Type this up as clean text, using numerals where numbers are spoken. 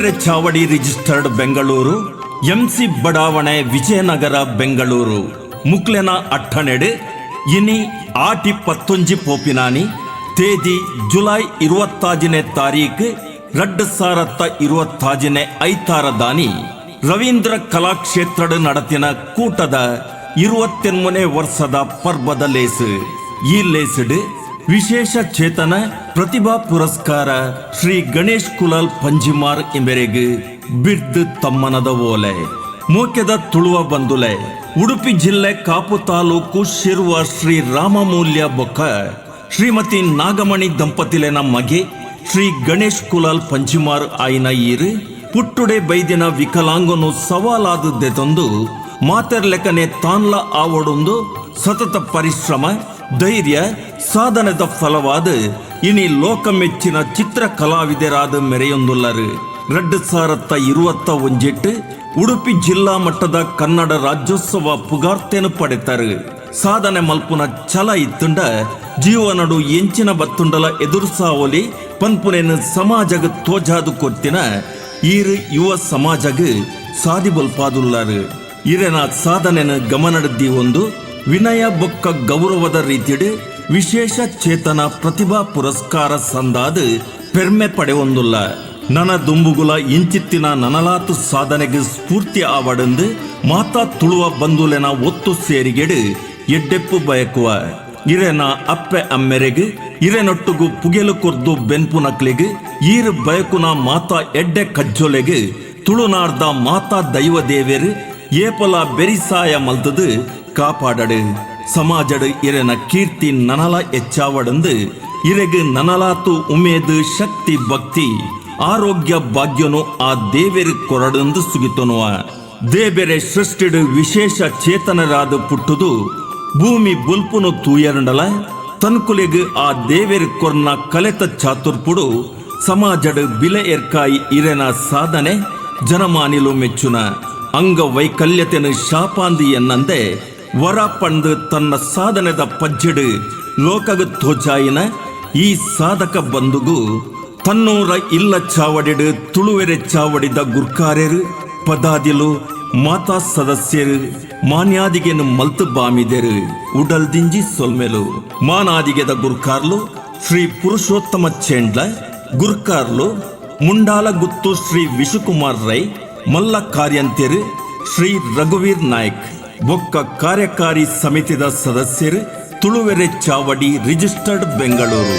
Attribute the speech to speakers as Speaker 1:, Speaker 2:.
Speaker 1: ತುಳುವೆರೆ ಚಾವಡಿ registered Bengaluru MC ಬಡಾವಣೆ ವಿಜಯನಗರ ಬೆಂಗಳೂರು ಮುಕ್ಲೆನ ಅಟ್ಟನೆಡು ಇನಿ ಆಟಿ 19 ಪೋಪಿನಾನಿ ತೇದಿ ಜುಲೈ 26ನೇ ತಾರೀಕು 2025 ಐತಾರದಾನಿ ರವೀಂದ್ರ ಕಲಾಕ್ಷೇತ್ರದ ನಡತಿನ ಕೂಟದ 28ನೇ ವರ್ಷದ ಪರ್ಬದ ಲೇಸು ಈ ಲೇಸಡು ವಿಶೇಷ ಚೇತನ ಪ್ರತಿಭಾ ಪುರಸ್ಕಾರ ಶ್ರೀ ಗಣೇಶ್ ಕುಲಾಲ್ ಪಂಜಿಮಾರ್ ಎಂಬೆರೆಗೆ ಬಿರ್ದು ತಮ್ಮನದ ಓಲೆ ಮೋಕೆದ ತುಳುವ ಬಂದುಲೆ ಉಡುಪಿ ಜಿಲ್ಲೆ ಕಾಪು ತಾಲೂಕು ಶಿರುವ ಶ್ರೀ ರಾಮಮೂಲ್ಯ ಬೊಕ್ಕ ಶ್ರೀಮತಿ ನಾಗಮಣಿ ದಂಪತಿಲೆನ ಮಗೆ ಶ್ರೀ ಗಣೇಶ್ ಕುಲಾಲ್ ಪಂಜಿಮಾರ್ ಆಯ್ನ ಈರು ಪುಟ್ಟುಡೆ ಬೈದಿನ ವಿಕಲಾಂಗನು ಸವಾಲಾದದ್ದೆತೊಂದು ಮಾತೆರ್ಲೆಕ್ಕನೆ ತಾನ್ಲ ಆವಡೊಂದು ಸತತ ಪರಿಶ್ರಮ ಧೈರ್ಯ ಸಾಧನದ ಫಲವಾದ ಇನಿ ಲೋಕಮೆಚ್ಚಿನ ಚಿತ್ರ ಕಲಾವಿದರಾದ ಮೆರೆಯೊಂದುಲ್ಲರು 2021 ಉಡುಪಿ ಜಿಲ್ಲಾ ಮಟ್ಟದ ಕನ್ನಡ ರಾಜ್ಯೋತ್ಸವ ಪುಗಾರ್ತೆನು ಪಡೆತರು ಸಾಧನೆ ಮಲ್ಪುನ ಛಲ ಇತ್ತುಂಡ ಜೀವನಡು ಎಂಚಿನ ಬತ್ತುಂಡಲ ಎದುರುಸಾವಲಿ ಪನ್ಪುನೆನು ಸಮಾಜಗ ತೋಜಾದು ಕೊತ್ತಿನ ಈರು ಯುವ ಸಮಾಜಗ ಸಾಧಿಬಲ್ಪಾದುಲ್ಲರು ಇರೆನ ಸಾಧನೆನ ಗಮನಡ್ದಿ ಒಂದು ವಿನಯ ಬೊಕ್ಕ ಗೌರವದ ರೀತಿಡು ವಿಶೇಷ ಚೇತನ ಪ್ರತಿಭಾ ಪುರಸ್ಕಾರ ಸಂದಾದ ಪೆರ್ಮೆ ಪಡೆಯೊಂದುಲ್ಲ ನನ ದುಂಬುಗುಲ ಇಂಚಿತ್ತಿನ ನನಲಾತು ಸಾಧನೆಗೆ ಸ್ಫೂರ್ತಿ ಆವಡಂದು ಮಾತಾ ತುಳುವ ಬಂದುಲೆನ ಒತ್ತು ಸೇರಿಗೆಡು ಎಡ್ಡೆಪ್ಪು ಬಯಕುವ ಇರೆನ ಅಪ್ಪೆ ಅಮ್ಮೆರೆಗೆ ಇರೆನೊಟ್ಟುಗು ಪುಗೆಲು ಕೊರ್ದು ಬೆನ್ಪು ನಕ್ಲೆಗೆ ಈರು ಬಯಕುನ ಮಾತಾ ಎಡ್ಡೆ ಕಜ್ಜೊಲೆಗೆ ತುಳುನಾರ್ದ ಮಾತಾ ದೈವ ದೇವೇರು ಏಪಲ ಬೆರಿಸಾಯ ಮಲ್ತದು ಕಾಪಾಡಡು ಸಮಾಜಡು ಇರೆನ ಕೀರ್ತಿ ನನಲ ಹೆಚ್ಚಾವಡಂದು ಇರೆಗೆ ನನಲಾತು ಉಮೇದು ಶಕ್ತಿ ಭಕ್ತಿ ಆರೋಗ್ಯ ಭಾಗ್ಯನು ಆ ದೇವೆರು ಕೊರಡಂದು ಸುಗಿತೊನುವ ದೇಬೆರೆ ಸೃಷ್ಟಿಡು ವಿಶೇಷ ಚೇತನರಾದ ಪುಟ್ಟುದು ಭೂಮಿ ಬುಲ್ಪುನು ತೂಯರಂಡಲ ತನ್ಕುಲೆಗೆ ಆ ದೇವೆರು ಕೊರ್ನ ಕಲೆತ ಚಾತುರ್ಪುಡು ಸಮಾಜಡು ಬಿಲೆ ಎರ್ಕಾಯಿ ಇರೆನ ಸಾಧನೆ ಜನಮಾನಿಲು ಮೆಚ್ಚುನ ಅಂಗವೈಕಲ್ಯತೆನು ಶಾಪಾಂದಿ ಎನ್ನಂದೆ ವರ ಪಂದು ತನ್ನ ಸಾಧನೆದ ಪಜ್ಜೆಡು ಲೋಕಗ ತೋಜಾಯಿನ ಈ ಸಾಧಕ ಬಂದುಗು ತನ್ನೂರ ಇಲ್ಲ ಚಾವಡಿಡು ತುಳುವೆರೆ ಚಾವಡಿದ ಗುರ್ಕಾರ್ಯರು ಪದಾದಿಲು ಮಾತಾ ಸದಸ್ಯರು ಮಾನ್ಯಾದಿಗೆನು ಮಲ್ತು ಬಾಮಿದೆರು ಉಡಲ್ದಿಂಜಿ ಸೊಲ್ಮೆಲು ಮಾನಾದಿಗೆದ ಗುರ್ಕಾರ್ಲು ಶ್ರೀ ಪುರುಷೋತ್ತಮ ಚೇಂಡ್ಲ ಗುರ್ಕಾರ್ಲು ಮುಂಡಾಲ ಗುತ್ತು ಶ್ರೀ ವಿಶುಕುಮಾರ್ ರೈ ಮಲ್ಲ ಕಾರ್ಯಂತ್ಯರು ಶ್ರೀ ರಘುವೀರ್ ನಾಯ್ಕ್ ಬೊಕ್ಕ ಕಾರ್ಯಕಾರಿ ಸಮಿತಿದ ಸದಸ್ಯರು ತುಳುವೆರೆ ಚಾವಡಿ ರಿಜಿಸ್ಟರ್ಡ್ ಬೆಂಗಳೂರು.